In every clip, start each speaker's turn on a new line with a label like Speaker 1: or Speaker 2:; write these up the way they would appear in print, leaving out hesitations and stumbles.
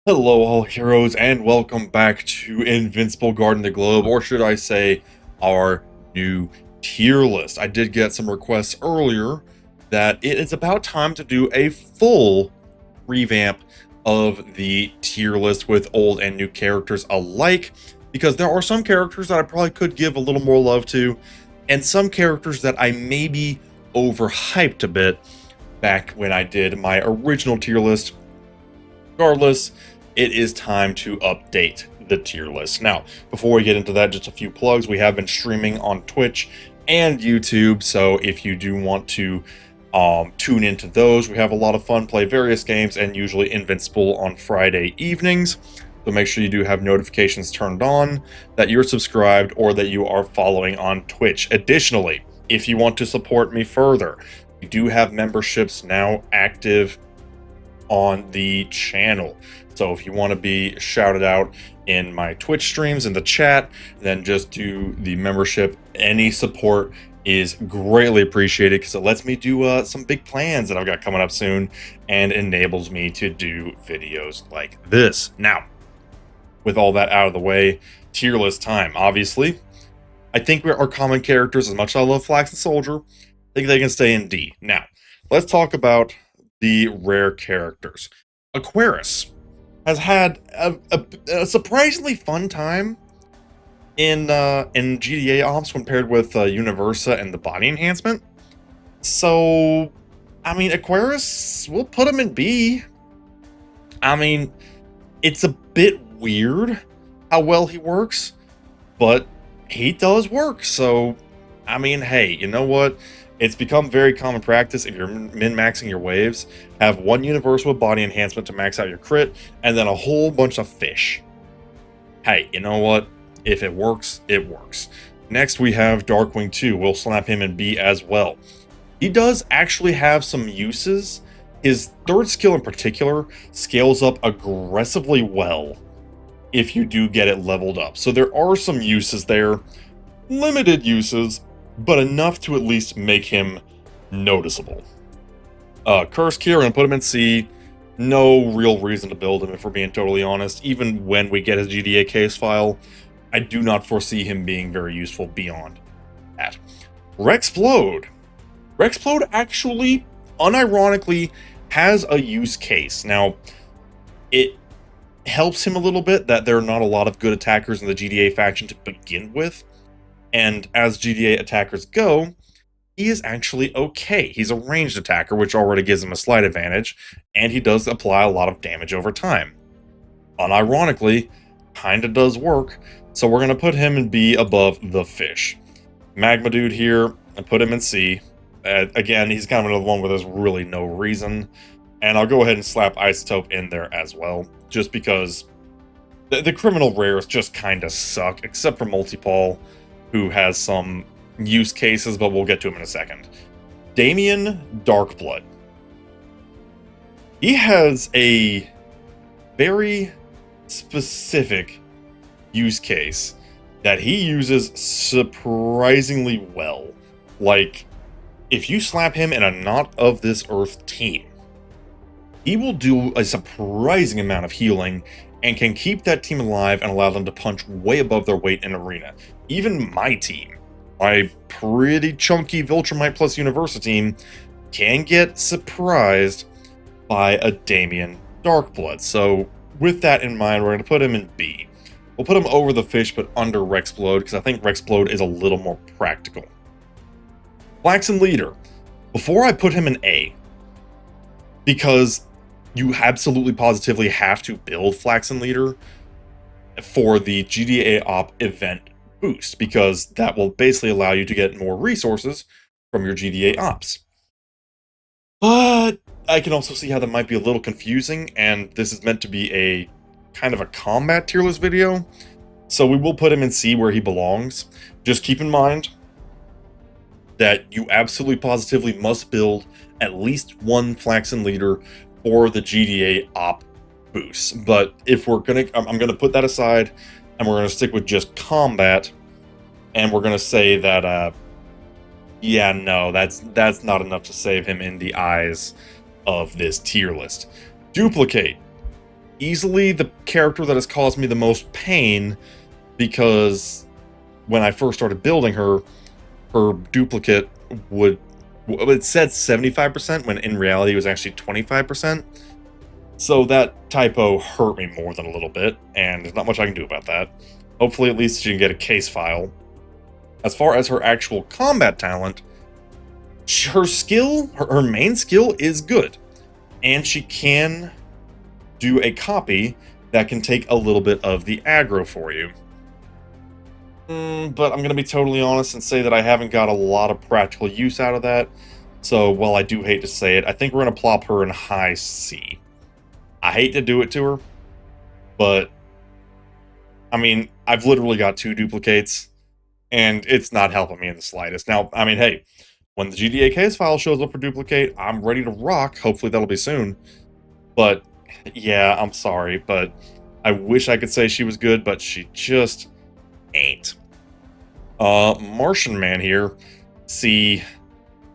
Speaker 1: Hello, all heroes, and welcome back to Invincible Guarding the Globe, or should I say, our new tier list. I did get some requests earlier that it is about time to do a full revamp of the tier list with old and new characters alike, because there are some characters that I probably could give a little more love to, and some characters that I maybe overhyped a bit back when I did my original tier list. Regardless, it is time to update the tier list. Now, before we get into that, just a few plugs. We have been streaming on Twitch and YouTube, so if you do want to tune into those, we have a lot of fun, play various games, and usually Invincible on Friday evenings. So make sure you do have notifications turned on, that you're subscribed, or that you are following on Twitch. Additionally, if you want to support me further, we do have memberships now active on the channel. So if you want to be shouted out in my Twitch streams in the chat, then just do the membership. Any support is greatly appreciated because it lets me do some big plans that I've got coming up soon and enables me to do videos like this. Now, with all that out of the way, tier list time. Obviously, I think our common characters, as much as I love Flax and Soldier, I think they can stay in D. Now, let's talk about the rare characters. Aquarius has had a surprisingly fun time in GDA ops when paired with Universa and the body enhancement. So, I mean, Aquarius, we'll put him in B. I mean, it's a bit weird how well he works, but he does work. So, I mean, hey, you know what? It's become very common practice if you're min-maxing your waves, have one universal with body enhancement to max out your crit, and then a whole bunch of fish. Hey, you know what? If it works, it works. Next, we have Darkwing 2. We'll slap him in B as well. He does actually have some uses. His third skill in particular scales up aggressively well if you do get it leveled up. So there are some uses there. Limited uses, but enough to at least make him noticeable. Curse Key, we're going to put him in C. No real reason to build him, if we're being totally honest. Even when we get his GDA case file, I do not foresee him being very useful beyond that. Rexplode. Rexplode actually, unironically, has a use case. Now, it helps him a little bit that there are not a lot of good attackers in the GDA faction to begin with. And as GDA attackers go, he is actually okay. He's a ranged attacker, which already gives him a slight advantage, and he does apply a lot of damage over time. Unironically, kinda does work, so we're gonna put him in B above the fish. Magma Dude here, I put him in C. Again, he's kind of another one where there's really no reason, and I'll go ahead and slap Isotope in there as well, just because the criminal rares just kinda suck, except for Multipol, who has some use cases, but we'll get to him in a second. Damien Darkblood. He has a very specific use case that he uses surprisingly well. Like, if you slap him in a Not of This Earth team, he will do a surprising amount of healing and can keep that team alive and allow them to punch way above their weight in arena. Even my team, my pretty chunky Viltrumite plus Universa team, can get surprised by a Damien Darkblood. So with that in mind, we're going to put him in B. We'll put him over the fish, but under Rexplode, because I think Rexplode is a little more practical. Flaxen Leader. Before I put him in A, because you absolutely positively have to build Flaxen Leader for the GDA op event boost, because that will basically allow you to get more resources from your GDA ops. But I can also see how that might be a little confusing, and this is meant to be a kind of a combat tier list video, so we will put him in C where he belongs. Just keep in mind that you absolutely positively must build at least one Flaxen Leader for the GDA op boost. But if we're gonna, I'm gonna put that aside, and we're gonna stick with just combat, and we're gonna say that, yeah, no, that's not enough to save him in the eyes of this tier list. Duplicate. easily the character that has caused me the most pain, because when I first started building her, her duplicate would, it said 75% when in reality it was actually 25%. So that typo hurt me more than a little bit, and there's not much I can do about that. Hopefully at least she can get a case file. As far as her actual combat talent, her skill, her main skill is good. And she can do a copy that can take a little bit of the aggro for you. But I'm going to be totally honest and say that I haven't got a lot of practical use out of that. So while I do hate to say it, I think we're going to plop her in high C. I hate to do it to her, but I mean, I've literally got 2 duplicates, and it's not helping me in the slightest. Now, I mean, hey, when the GDA case file shows up for duplicate, I'm ready to rock. Hopefully that'll be soon. But yeah, I'm sorry, but I wish I could say she was good, but she just ain't. Martian Man here, C,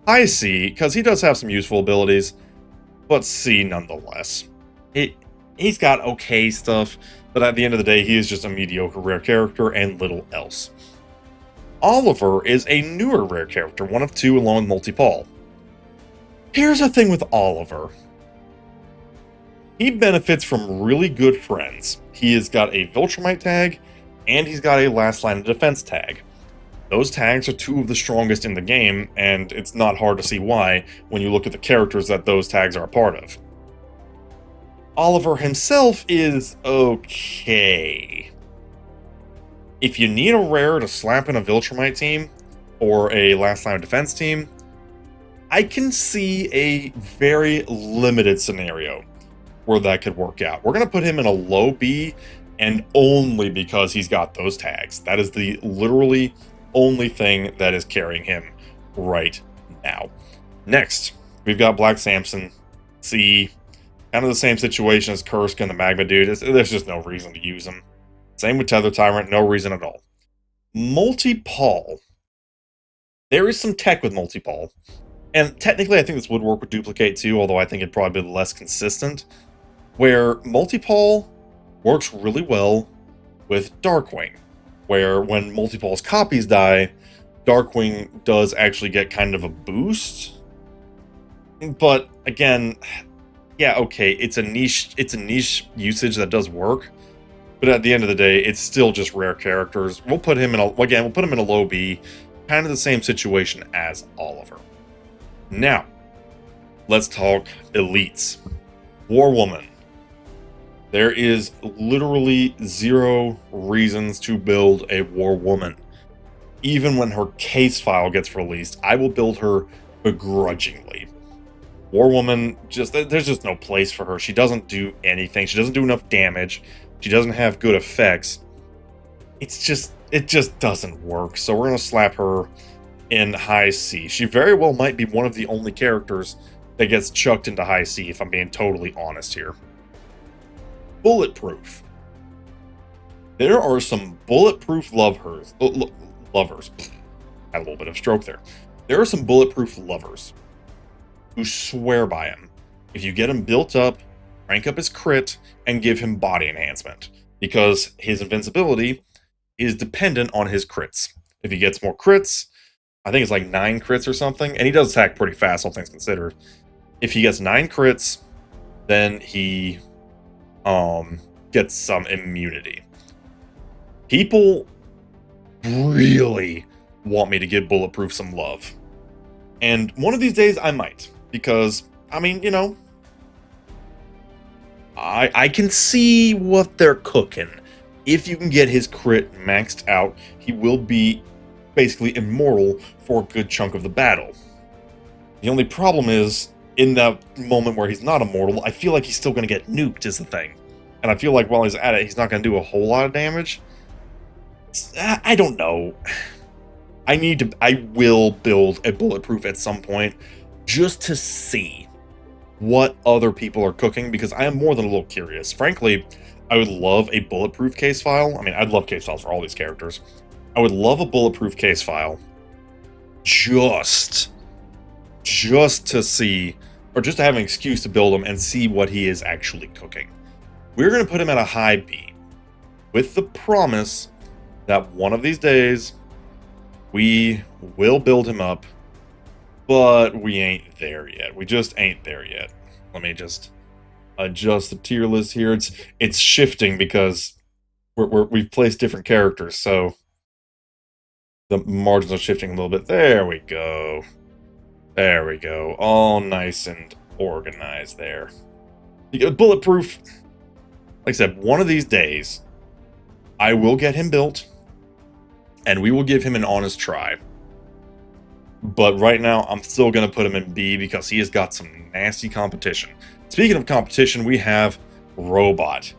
Speaker 1: high C, because he does have some useful abilities, but C nonetheless. He's got okay stuff, but at the end of the day, he is just a mediocre rare character and little else. Oliver is a newer rare character, one of 2 along with Multi-Paul. Here's the thing with Oliver. He benefits from really good friends. He has got a Viltrumite tag, and he's got a Last Line of Defense tag. Those tags are 2 of the strongest in the game, and it's not hard to see why when you look at the characters that those tags are a part of. Oliver himself is okay. If you need a rare to slap in a Viltrumite team, or a Last Line of Defense team, I can see a very limited scenario where that could work out. We're going to put him in a low B, and only because he's got those tags. That is the literally only thing that is carrying him right now. Next, we've got Black Samson, C. Kind of the same situation as Kursk and the Magma Dude. There's just no reason to use him. Same with Tether Tyrant, no reason at all. Multi-Paul. There is some tech with Multi-Paul. And technically I think this would work with Duplicate too, although I think it'd probably be less consistent. Where Multi-Paul works really well with Darkwing. Where when Multi-Paul's copies die, Darkwing does actually get kind of a boost. But again, yeah, okay, it's a niche usage that does work. But at the end of the day, it's still just rare characters. We'll put him in a low B, kind of the same situation as Oliver. Now, let's talk elites. War Woman. There is literally 0 reasons to build a War Woman. Even when her case file gets released, I will build her begrudgingly. War Woman, there's just no place for her. She doesn't do anything. She doesn't do enough damage. She doesn't have good effects. It just doesn't work. So we're going to slap her in high C. She very well might be one of the only characters that gets chucked into high C, if I'm being totally honest here. Bulletproof. There are some bulletproof lovers. Had a little bit of stroke there. There are some bulletproof lovers who swear by him. If you get him built up, crank up his crit, and give him body enhancement, because his invincibility is dependent on his crits. If he gets more crits, I think it's like 9 crits or something, and he does attack pretty fast, all things considered. If he gets 9 crits, then he gets some immunity. People really want me to give Bulletproof some love. And one of these days I might, because, I mean, you know, I can see what they're cooking. If you can get his crit maxed out, he will be basically immortal for a good chunk of the battle. The only problem is, in that moment where he's not immortal, I feel like he's still going to get nuked is the thing. And I feel like while he's at it, he's not going to do a whole lot of damage. I don't know. I will build a Bulletproof at some point just to see what other people are cooking, because I am more than a little curious. Frankly, I would love a Bulletproof case file. I mean, I'd love case files for all these characters. I would love a Bulletproof case file just to see, or just to have an excuse to build him and see what he is actually cooking. We're going to put him at a high B, with the promise that one of these days we will build him up, but we ain't there yet. We just ain't there yet. Let me just adjust the tier list here. It's shifting because we've placed different characters, so the margins are shifting a little bit. There we go. There we go. All nice and organized there. You get bulletproof. Like I said, one of these days, I will get him built, and we will give him an honest try. But right now, I'm still going to put him in B because he has got some nasty competition. Speaking of competition, we have Robot.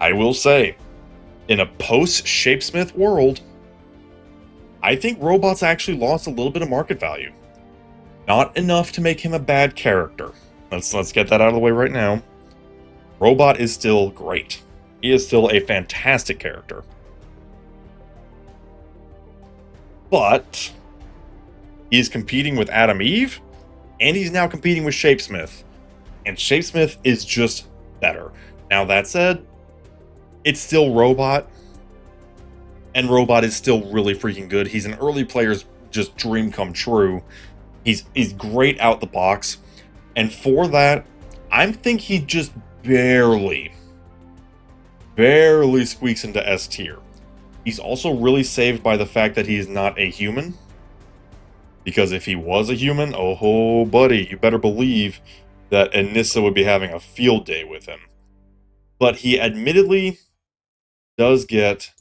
Speaker 1: I will say, in a post-Shapesmith world, I think Robot's actually lost a little bit of market value. Not enough to make him a bad character. Let's get that out of the way right now. Robot is still great. He is still a fantastic character. But he's competing with Adam Eve, and he's now competing with Shapesmith. And Shapesmith is just better. Now that said, it's still Robot, and Robot is still really freaking good. He's an early player's just dream come true. He's great out the box, and for that, I think he just barely squeaks into S tier. He's also really saved by the fact that he is not a human. Because if he was a human, oh buddy, you better believe that Anissa would be having a field day with him. But he admittedly does get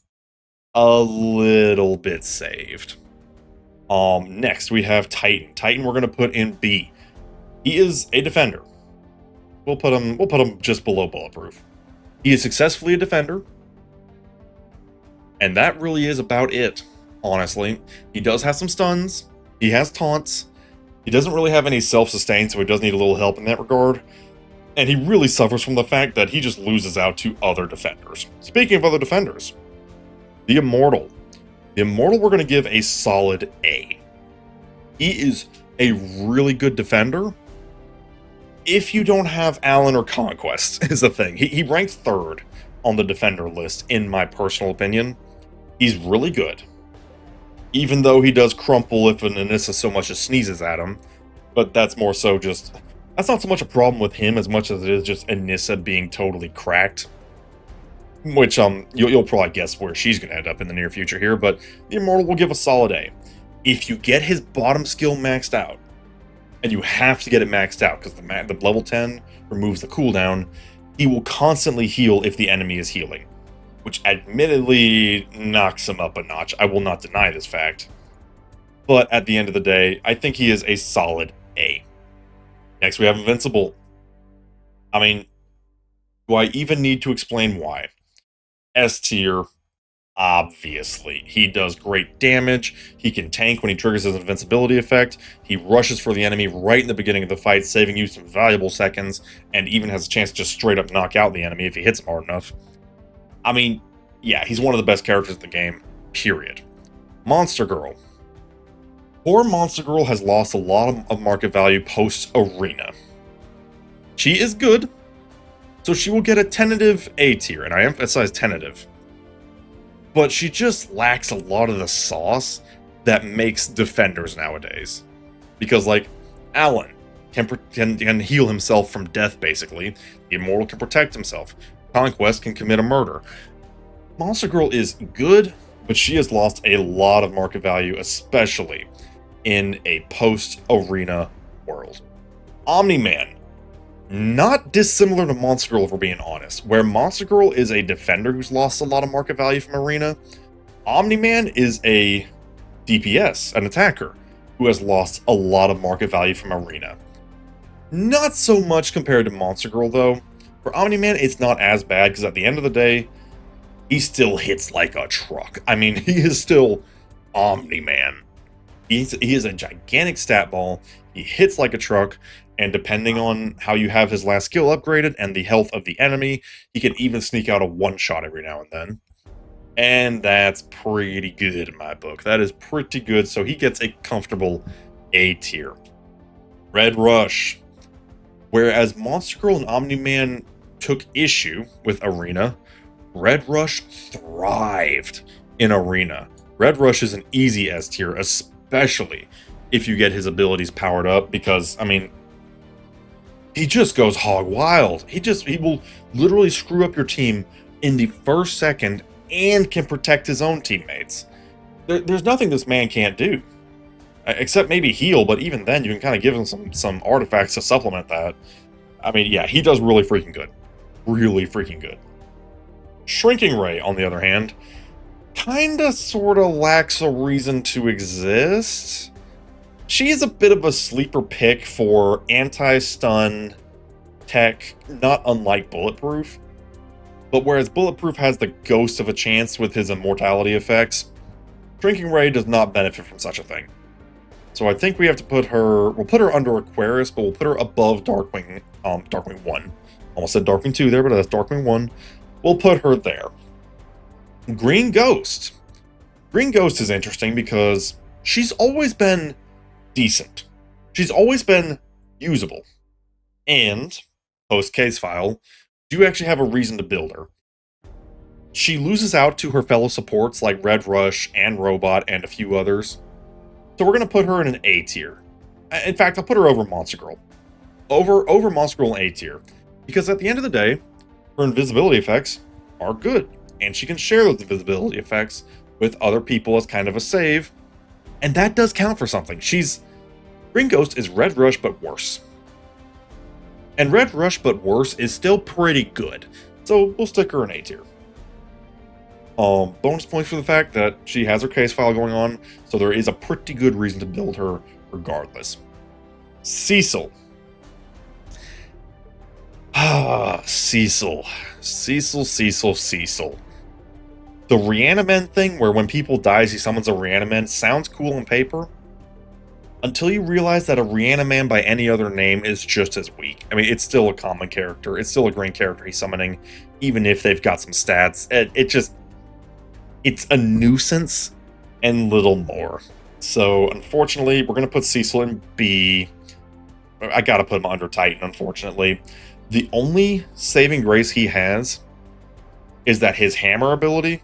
Speaker 1: a little bit saved. Next we have Titan. Titan we're gonna put in B. He is a defender. We'll put him just below bulletproof. He is successfully a defender. And that really is about it, honestly. He does have some stuns. He has taunts. He doesn't really have any self-sustain, so he does need a little help in that regard. And he really suffers from the fact that he just loses out to other defenders. Speaking of other defenders, the Immortal. The Immortal we're going to give a solid A. He is a really good defender. If you don't have Alan or Conquest, is the thing. He ranks 3rd on the defender list, in my personal opinion. He's really good. Even though he does crumple if an Anissa so much as sneezes at him. But that's more so just... That's not so much a problem with him as much as it is just Anissa being totally cracked. Which, you'll probably guess where she's going to end up in the near future here, but the Immortal will give a solid A. If you get his bottom skill maxed out, and you have to get it maxed out because the level 10 removes the cooldown, he will constantly heal if the enemy is healing, which admittedly knocks him up a notch. I will not deny this fact. But at the end of the day, I think he is a solid A. Next, we have Invincible. I mean, do I even need to explain why? S tier, obviously. He does great damage. He can tank when he triggers his invincibility effect. He rushes for the enemy right in the beginning of the fight, saving you some valuable seconds, and even has a chance to just straight up knock out the enemy if he hits him hard enough. I mean, yeah, he's one of the best characters in the game, period. Monster Girl. Poor Monster Girl has lost a lot of market value post-Arena. She is good, so she will get a tentative A tier, and I emphasize tentative. But she just lacks a lot of the sauce that makes defenders nowadays. Because, like, Alan can heal himself from death, basically. The Immortal can protect himself. Conquest can commit a murder. Monster Girl is good, but she has lost a lot of market value, especially in a post-Arena world. Omni-Man. Not dissimilar to Monster Girl, if we're being honest. Where Monster Girl is a defender who's lost a lot of market value from Arena, Omni-Man is a DPS, an attacker, who has lost a lot of market value from Arena. Not so much compared to Monster Girl, though. For Omni-Man, it's not as bad, because at the end of the day, he still hits like a truck. I mean, he is still Omni-Man. He is a gigantic stat ball, he hits like a truck, and depending on how you have his last skill upgraded and the health of the enemy, he can even sneak out a one-shot every now and then. And that's pretty good in my book. That is pretty good, so he gets a comfortable A tier. Red Rush. Whereas Monster Girl and Omni-Man took issue with Arena, Red Rush thrived in Arena. Red Rush is an easy S tier, especially if you get his abilities powered up, because, I mean, he just goes hog wild. He will literally screw up your team in the first second and can protect his own teammates. There's nothing this man can't do. Except maybe heal, but even then you can kind of give him some artifacts to supplement that. I mean, yeah, he does really freaking good. Really freaking good. Shrinking Ray, on the other hand, kinda sorta lacks a reason to exist. She is a bit of a sleeper pick for anti-stun tech, not unlike Bulletproof. But whereas Bulletproof has the ghost of a chance with his immortality effects, Shrinking Ray does not benefit from such a thing. So I think we have to put her, we'll put her under Aquarius, but we'll put her above Darkwing 1. Almost said Darkwing 2 there, but that's Darkwing 1. We'll put her there. Green Ghost. Green Ghost is interesting because she's always been decent. She's always been usable. And, post-case file, you actually have a reason to build her. She loses out to her fellow supports like Red Rush and Robot and a few others. So we're going to put her in an A tier. In fact, I'll put her over Monster Girl. Over Monster Girl in A tier. Because at the end of the day, her invisibility effects are good. And she can share those invisibility effects with other people as kind of a save. And that does count for something. Green Ghost is Red Rush but worse. And Red Rush but worse is still pretty good. So we'll stick her in A tier. Bonus points for the fact that she has her case file going on, so there is a pretty good reason to build her regardless. Cecil. Cecil. The Reanimen thing, where when people die, he summons a Reanimen, sounds cool on paper, until you realize that a Reaniman by any other name is just as weak. I mean, it's still a common character. It's still a green character he's summoning, even if they've got some stats. It's a nuisance and little more. So, unfortunately, we're going to put Cecil in B. I got to put him under Titan, unfortunately. The only saving grace he has is that his hammer ability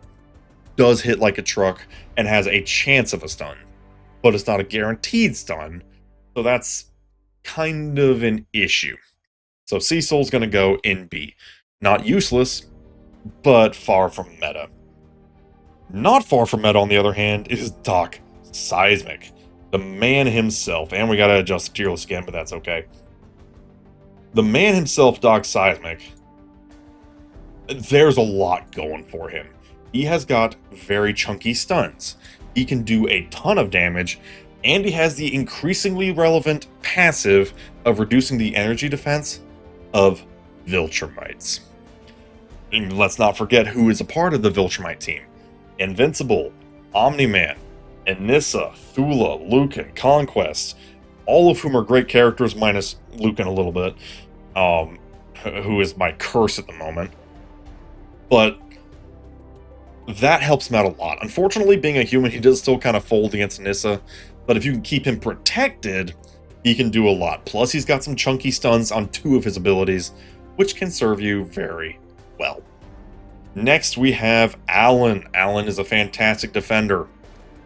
Speaker 1: does hit like a truck and has a chance of a stun. But it's not a guaranteed stun. So that's kind of an issue. So Cecil's going to go in B. Not useless, but far from meta. Not far from meta, on the other hand, is Doc Seismic. The man himself. And we gotta adjust the tier list again, but that's okay. The man himself, Doc Seismic. There's a lot going for him. He has got very chunky stuns. He can do a ton of damage. And he has the increasingly relevant passive of reducing the energy defense of Viltrumites. And let's not forget who is a part of the Viltrumite team. Invincible, Omni-Man, Anissa, Thula, Lucan, Conquest, all of whom are great characters, minus Lucan a little bit, who is my curse at the moment. But that helps him out a lot. Unfortunately, being a human, he does still kind of fold against Anissa, but if you can keep him protected, he can do a lot. Plus, he's got some chunky stuns on 2 of his abilities, which can serve you very well. Next, we have Alan. Alan is a fantastic defender.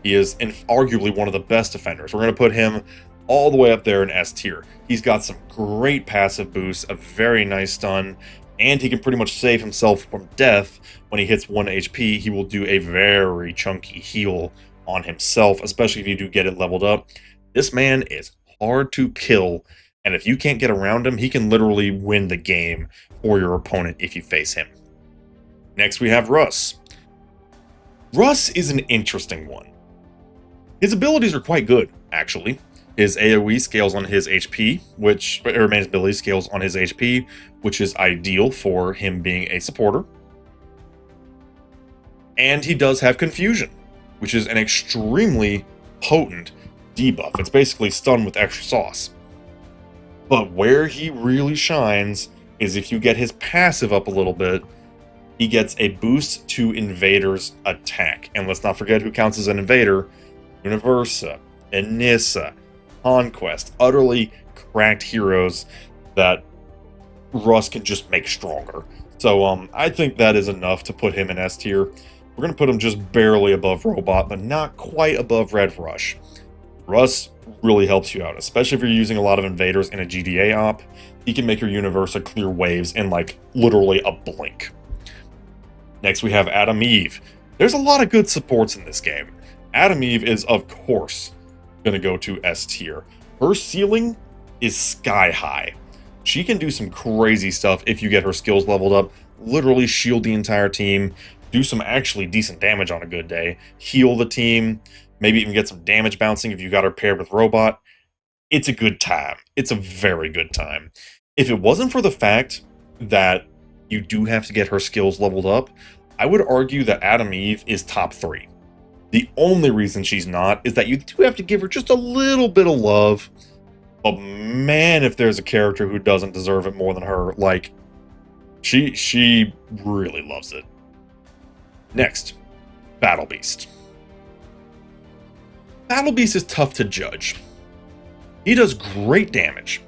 Speaker 1: He is arguably one of the best defenders. We're going to put him all the way up there in S tier. He's got some great passive boosts, a very nice stun, and he can pretty much save himself from death. When he hits 1 HP, he will do a very chunky heal on himself, especially if you do get it leveled up. This man is hard to kill, and if you can't get around him, he can literally win the game for your opponent if you face him. Next, we have Russ. Russ is an interesting one. His abilities are quite good, actually. His AoE scales on his HP, or man's ability scales on his HP, which is ideal for him being a supporter. And he does have Confusion, which is an extremely potent debuff. It's basically stun with extra sauce. But where he really shines is if you get his passive up a little bit, he gets a boost to Invader's attack. And let's not forget who counts as an Invader. Universa, Anissa, Conquest, utterly cracked heroes that Russ can just make stronger. So I think that is enough to put him in S tier. We're going to put him just barely above Robot, but not quite above Red Rush. Russ really helps you out, especially if you're using a lot of invaders in a GDA op. He can make your Universa clear waves in like literally a blink. Next we have Adam Eve. There's a lot of good supports in this game. Adam Eve is of course going to go to S tier. Her ceiling is sky high. She can do some crazy stuff if you get her skills leveled up. Literally shield the entire team, do some actually decent damage on a good day, heal the team, maybe even get some damage bouncing if you got her paired with Robot. It's a good time. It's a very good time. If it wasn't for the fact that you do have to get her skills leveled up, I would argue that Adam Eve is top 3. The only reason she's not is that you do have to give her just a little bit of love. But man, if there's a character who doesn't deserve it more than her, like, she really loves it. Next, Battle Beast. Battle Beast is tough to judge. He does great damage,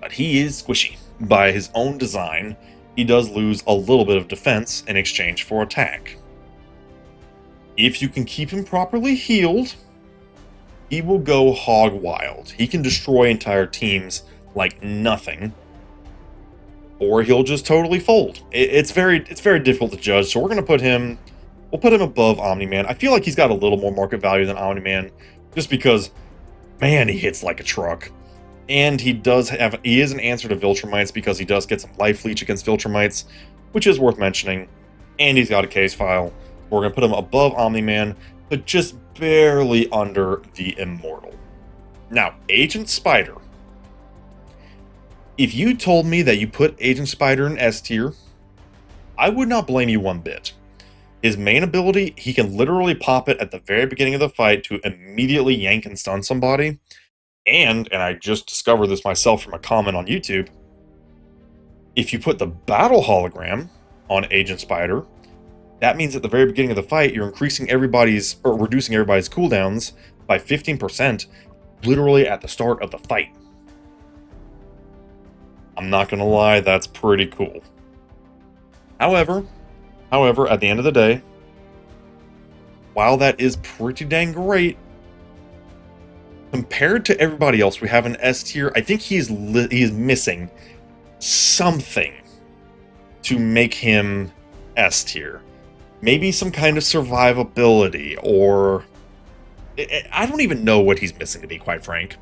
Speaker 1: but he is squishy. By his own design, he does lose a little bit of defense in exchange for attack. If you can keep him properly healed, he will go hog wild. He can destroy entire teams like nothing, or he'll just totally fold. It's very difficult to judge. So we're gonna put him. We'll put him above Omni-Man. I feel like he's got a little more market value than Omni-Man, just because, man, he hits like a truck. And he is an answer to Viltrumites because he does get some life leech against Viltrumites, which is worth mentioning. And he's got a case file. We're going to put him above Omni-Man, but just barely under the Immortal. Now, Agent Spider. If you told me that you put Agent Spider in S tier, I would not blame you one bit. His main ability, he can literally pop it at the very beginning of the fight to immediately yank and stun somebody. And I just discovered this myself from a comment on YouTube, if you put the battle hologram on Agent Spider, that means at the very beginning of the fight, you're reducing everybody's cooldowns by 15%, literally at the start of the fight. I'm not gonna lie, that's pretty cool. However, at the end of the day, while that is pretty dang great, compared to everybody else we have in S tier, I think he is missing something to make him S tier. Maybe some kind of survivability, or I don't even know what he's missing, to be quite frank.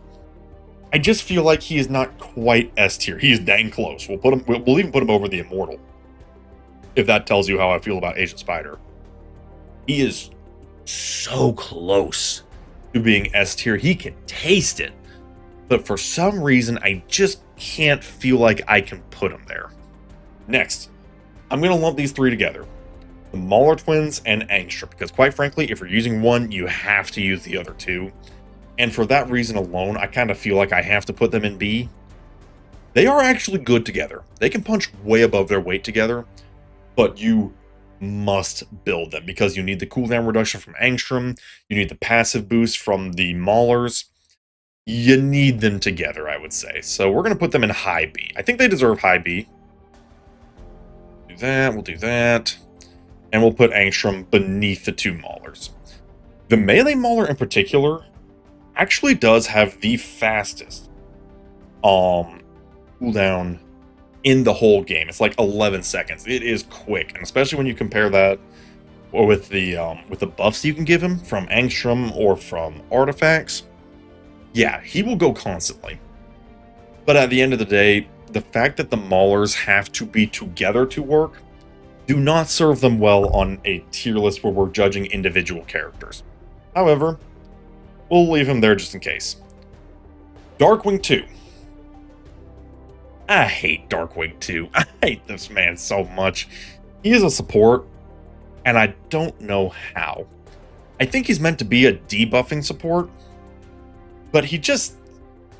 Speaker 1: I just feel like he is not quite S tier. He is dang close. We'll even put him over the Immortal, if that tells you how I feel about Agent Spider. He is so close to being S tier. He can taste it, but for some reason I just can't feel like I can put him there. Next, I'm going to lump these three together. The Mauler Twins and Angstrom, because quite frankly, if you're using one, you have to use the other two. And for that reason alone, I kind of feel like I have to put them in B. They are actually good together. They can punch way above their weight together, but you must build them because you need the cooldown reduction from Angstrom, you need the passive boost from the Maulers. You need them together, I would say. So we're going to put them in high B. I think they deserve high B. Do that, we'll do that. And we'll put Angstrom beneath the two Maulers. The melee Mauler in particular actually does have the fastest cooldown in the whole game. It's like 11 seconds. It is quick, and especially when you compare that with the buffs you can give him from Angstrom or from artifacts. Yeah, he will go constantly. But at the end of the day, the fact that the Maulers have to be together to work do not serve them well on a tier list where we're judging individual characters. However, we'll leave him there just in case. Darkwing 2. I hate Darkwing 2. I hate this man so much. He is a support, and I don't know how. I think he's meant to be a debuffing support, but he just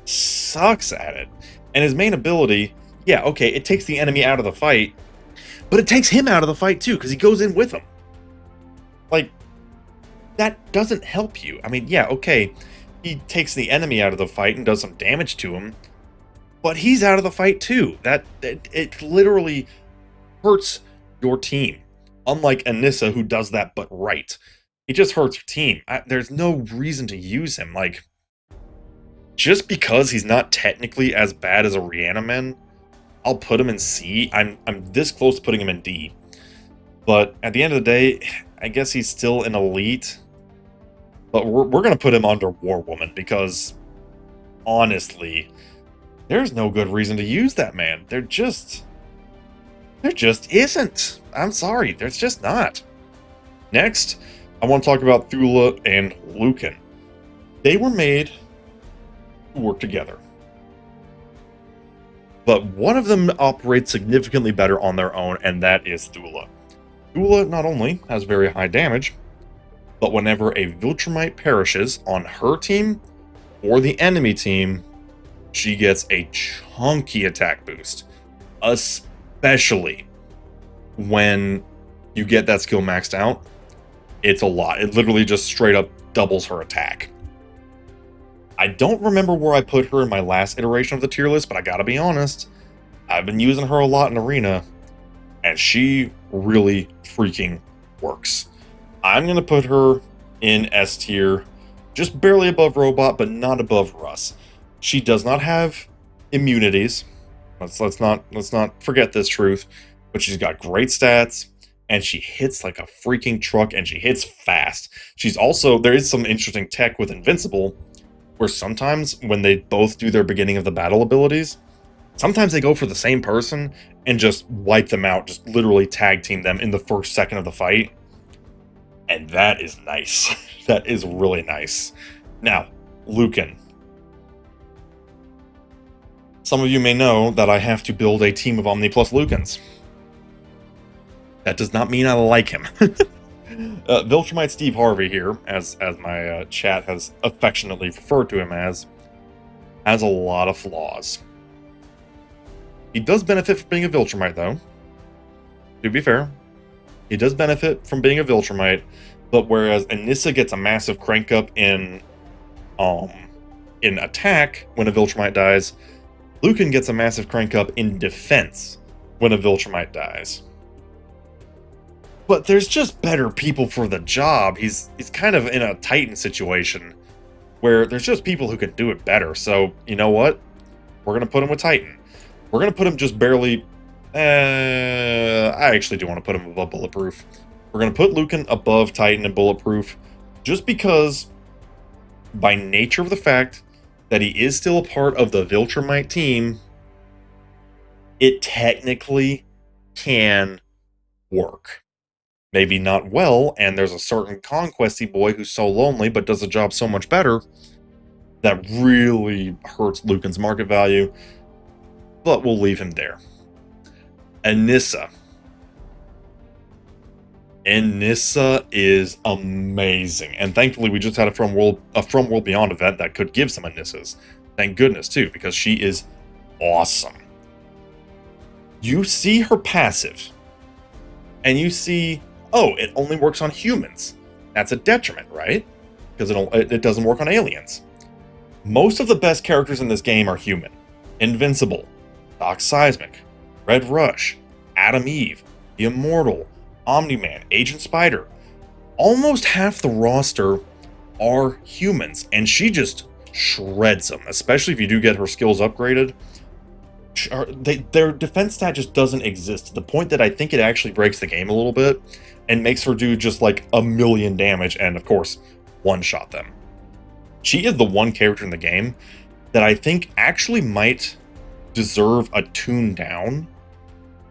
Speaker 1: sucks at it. And his main ability, yeah, okay, it takes the enemy out of the fight, but it takes him out of the fight too, because he goes in with him. Like, that doesn't help you. I mean, yeah, okay, he takes the enemy out of the fight and does some damage to him, but he's out of the fight too. It literally hurts your team. Unlike Anissa, who does that but right. It just hurts your team. There's no reason to use him. Like, just because he's not technically as bad as a Reaniman, I'll put him in C. I'm this close to putting him in D. But at the end of the day, I guess he's still an elite. But we're going to put him under War Woman because, honestly, there's no good reason to use that man. There just isn't. I'm sorry, there's just not. Next, I want to talk about Thula and Lucan. They were made to work together. But one of them operates significantly better on their own, and that is Thula. Thula not only has very high damage, but whenever a Viltrumite perishes on her team or the enemy team, she gets a chunky attack boost. Especially when you get that skill maxed out. It's a lot. It literally just straight up doubles her attack. I don't remember where I put her in my last iteration of the tier list, but I gotta be honest, I've been using her a lot in Arena, and she really freaking works. I'm gonna put her in S tier, just barely above Robot, but not above Russ. She does not have immunities. Let's not forget this truth, but she's got great stats, and she hits like a freaking truck, and she hits fast. She's also, there is some interesting tech with Invincible, where sometimes when they both do their beginning of the battle abilities, sometimes they go for the same person and just wipe them out, just literally tag team them in the first second of the fight. And that is nice. That is really nice. Now, Lucan. Some of you may know that I have to build a team of Omni Plus Lucans. That does not mean I like him. Viltrumite Steve Harvey here, as my chat has affectionately referred to him as, has a lot of flaws. He does benefit from being a Viltrumite, though. To be fair, he does benefit from being a Viltrumite, but whereas Anissa gets a massive crank up in attack when a Viltrumite dies, Lucan gets a massive crank up in defense when a Viltrumite dies. But there's just better people for the job. He's kind of in a Titan situation where there's just people who can do it better. So, you know what? We're going to put him with Titan. We're going to put him just barely... I actually do want to put him above Bulletproof. We're going to put Lucan above Titan and Bulletproof just because, by nature of the fact that he is still a part of the Viltrumite team, it technically can work. Maybe not well, and there's a certain conquesty boy who's so lonely but does the job so much better that really hurts Lucan's market value, but we'll leave him there. Anissa. Anissa is amazing, and thankfully we just had a From World Beyond event that could give some Anissas. Thank goodness too, because she is awesome. You see her passive, and you see, oh, it only works on humans. That's a detriment, right? Because it doesn't work on aliens. Most of the best characters in this game are human. Invincible, Doc Seismic, Red Rush, Adam Eve, the Immortal, Omni-Man, Agent Spider. Almost half the roster are humans, and she just shreds them, especially if you do get her skills upgraded. Their defense stat just doesn't exist, to the point that I think it actually breaks the game a little bit and makes her do just like 1,000,000 damage and, of course, one-shot them. She is the one character in the game that I think actually might deserve a tune down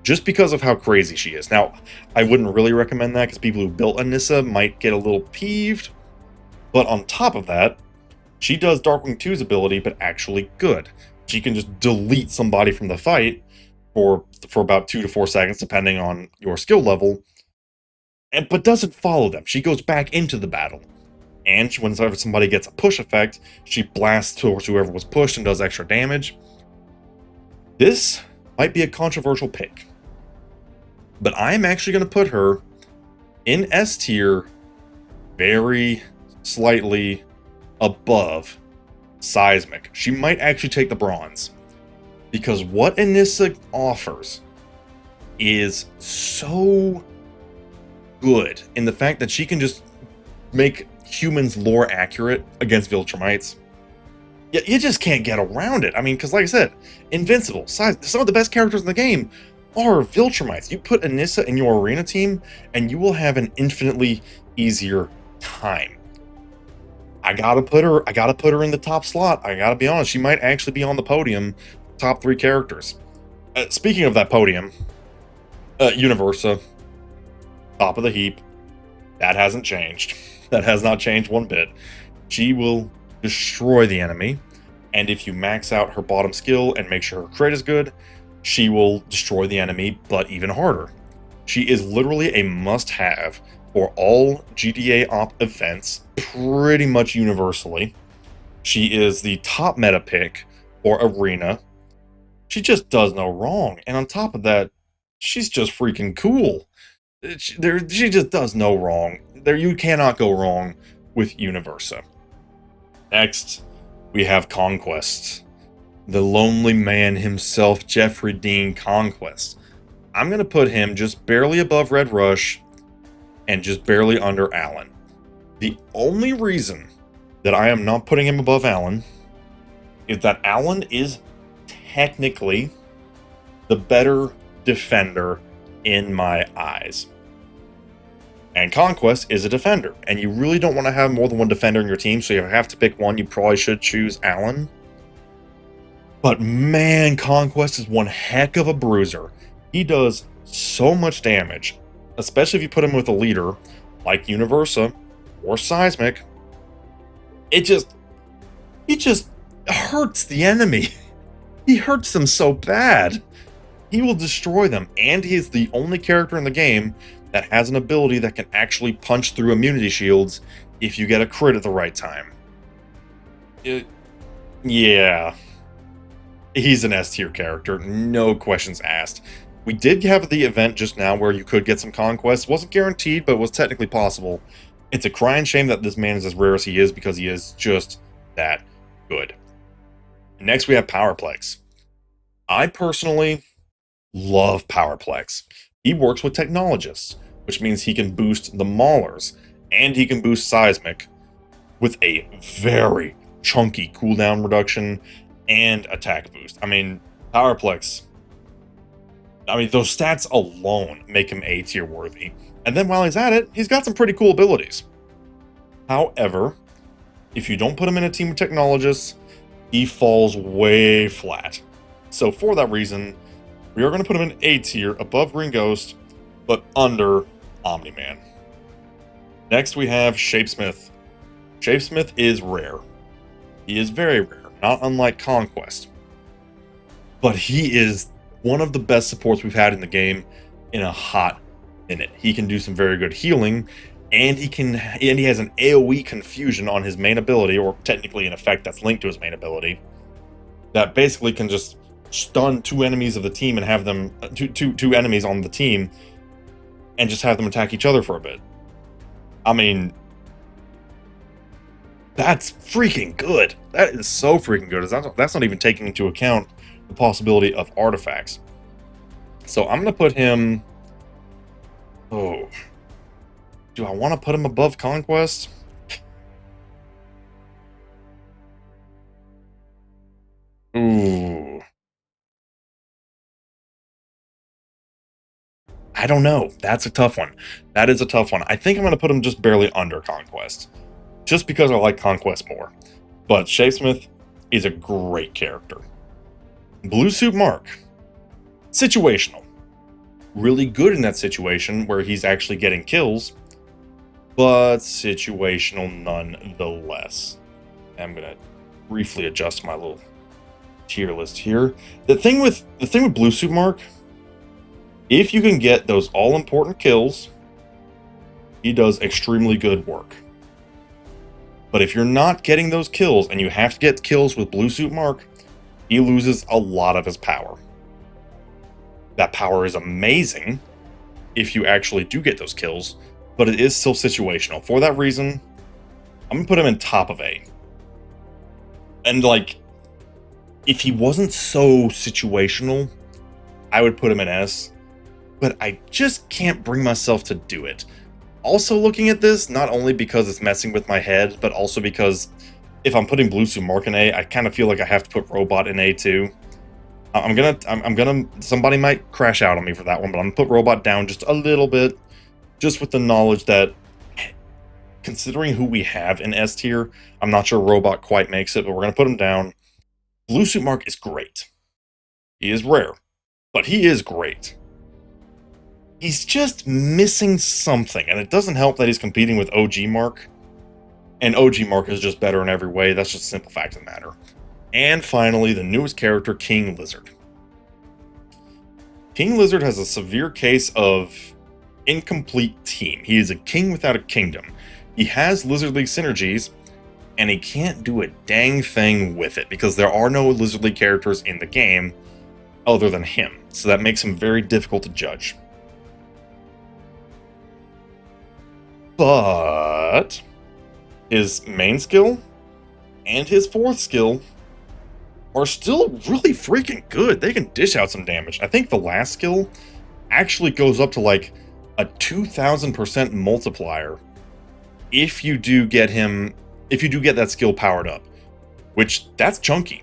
Speaker 1: just because of how crazy she is. Now, I wouldn't really recommend that because people who built Anissa might get a little peeved, but on top of that, she does Darkwing 2's ability, but actually good. She can just delete somebody from the fight for about 2 to 4 seconds, depending on your skill level, but doesn't follow them. She goes back into the battle. And whenever somebody gets a push effect, she blasts towards whoever was pushed and does extra damage. This might be a controversial pick, but I'm actually going to put her in S tier, very slightly above Seismic. She might actually take the bronze. because what Anissa offers is so good in the fact that she can just make humans lore accurate against Viltrumites. You just can't get around it. I mean, because like I said, Invincible, some of the best characters in the game are Viltrumites. You put Anissa in your arena team, and you will have an infinitely easier time. I gotta put her in the top slot. I gotta be honest, she might actually be on the podium, top 3 characters. Speaking of that podium, Universa, top of the heap. That hasn't changed. That has not changed one bit. She will destroy the enemy, and if you max out her bottom skill and make sure her crit is good, she will destroy the enemy, but even harder. She is literally a must-have for all GTA op events, pretty much universally. She is the top meta pick for Arena. She just does no wrong, and on top of that, she's just freaking cool. She just does no wrong. You cannot go wrong with Universa. Next, we have Conquest. The lonely man himself, Jeffrey Dean Conquest. I'm going to put him just barely above Red Rush and just barely under Allen. The only reason that I am not putting him above Allen is that Allen is technically the better defender in my eyes. And Conquest is a defender, and you really don't want to have more than one defender in your team, so you have to pick one. You probably should choose Allen. But man, Conquest is one heck of a bruiser. He does so much damage, especially if you put him with a leader like Universa or Seismic. He just hurts the enemy. He hurts them so bad. He will destroy them, and he is the only character in the game that has an ability that can actually punch through immunity shields if you get a crit at the right time. Yeah. He's an S tier character, no questions asked. We did have the event just now where you could get some Conquest. Wasn't guaranteed, but was technically possible. It's a crying shame that this man is as rare as he is, because he is just that good. Next, we have Powerplex. I personally love Powerplex. He works with Technologists, which means he can boost the Maulers, and he can boost Seismic with a very chunky cooldown reduction and attack boost. I mean, Powerplex, those stats alone make him A tier worthy. And then while he's at it, he's got some pretty cool abilities. However, if you don't put him in a team of Technologists, he falls way flat. So for that reason, we are going to put him in A tier, above Green Ghost, but under Omni-Man. Next, we have Shapesmith. Shapesmith is rare. He is very rare, not unlike Conquest. But he is one of the best supports we've had in the game in a hot minute. He can do some very good healing, and he has an AoE confusion on his main ability, or technically an effect that's linked to his main ability, that basically can just stun 2 enemies of the team and have them two enemies on the team and just have them attack each other for a bit. I mean, that's freaking good. That is so freaking good. That's not even taking into account the possibility of artifacts. So I'm gonna put him, do I want to put him above Conquest? Ooh. I don't know. That's a tough one. That is a tough one. I think I'm going to put him just barely under Conquest, just because I like Conquest more. But Shapesmith is a great character. Blue Suit Mark. Situational. Really good in that situation where he's actually getting kills, but situational nonetheless. I'm going to briefly adjust my little tier list here. The thing with Blue Suit Mark, if you can get those all-important kills, he does extremely good work. But if you're not getting those kills, and you have to get kills with Blue Suit Mark, he loses a lot of his power. That power is amazing if you actually do get those kills, but it is still situational. For that reason, I'm going to put him in top of A. And, like, If he wasn't so situational, I would put him in S, but I just can't bring myself to do it. Also looking at this, not only because it's messing with my head, but also because if I'm putting Blue Suit Mark in A, I kind of feel like I have to put Robot in A too. Somebody might crash out on me for that one, but I'm gonna put Robot down just a little bit, just with the knowledge that, considering who we have in S tier, I'm not sure Robot quite makes it, but we're gonna put him down. Blue Suit Mark is great. He is rare, but he is great. He's just missing something, and it doesn't help that he's competing with OG Mark, and OG Mark is just better in every way. That's just a simple fact of the matter. And finally, the newest character, King Lizard. King Lizard has a severe case of incomplete team. He is a king without a kingdom. He has Lizard League synergies, and he can't do a dang thing with it, because there are no Lizard League characters in the game other than him, so that makes him very difficult to judge. But his main skill and his fourth skill are still really freaking good. They can dish out some damage. I think the last skill actually goes up to like a 2000% multiplier if you do get that skill powered up, which that's chunky.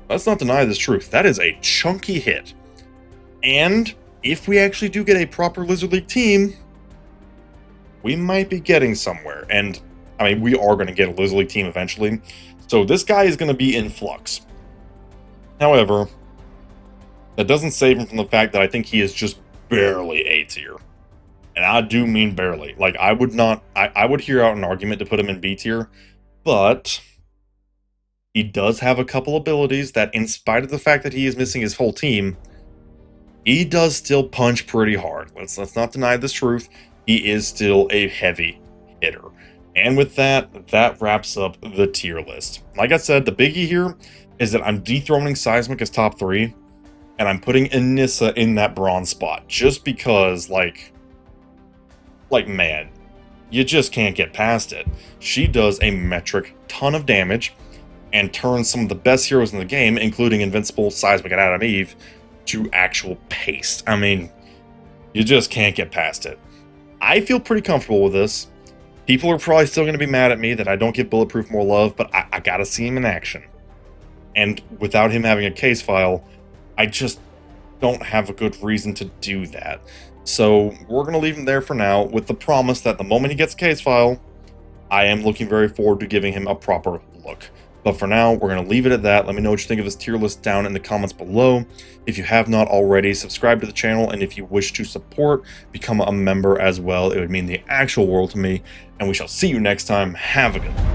Speaker 1: Let's not deny this truth. That is a chunky hit. And if we actually do get a proper Lizard League team, we might be getting somewhere. And I mean, we are going to get a Lizard League team eventually. So this guy is going to be in flux. However, that doesn't save him from the fact that I think he is just barely A tier. And I do mean barely. Like, I would hear out an argument to put him in B tier, but he does have a couple abilities that, in spite of the fact that he is missing his whole team, he does still punch pretty hard. Let's not deny this truth. He is still a heavy hitter. And with that, that wraps up the tier list. Like I said, the biggie here is that I'm dethroning Seismic as top 3, and I'm putting Anissa in that bronze spot, just because, like, man, you just can't get past it. She does a metric ton of damage, and turns some of the best heroes in the game, including Invincible, Seismic, and Adam Eve, to actual paste. I mean, you just can't get past it. I feel pretty comfortable with this. People are probably still going to be mad at me that I don't give Bulletproof more love, but I gotta see him in action. And without him having a case file, I just don't have a good reason to do that. So we're going to leave him there for now, with the promise that the moment he gets a case file, I am looking very forward to giving him a proper look. But for now, we're going to leave it at that. Let me know what you think of this tier list down in the comments below. If you have not already, subscribe to the channel, and if you wish to support, become a member as well. It would mean the actual world to me, and we shall see you next time. Have a good one.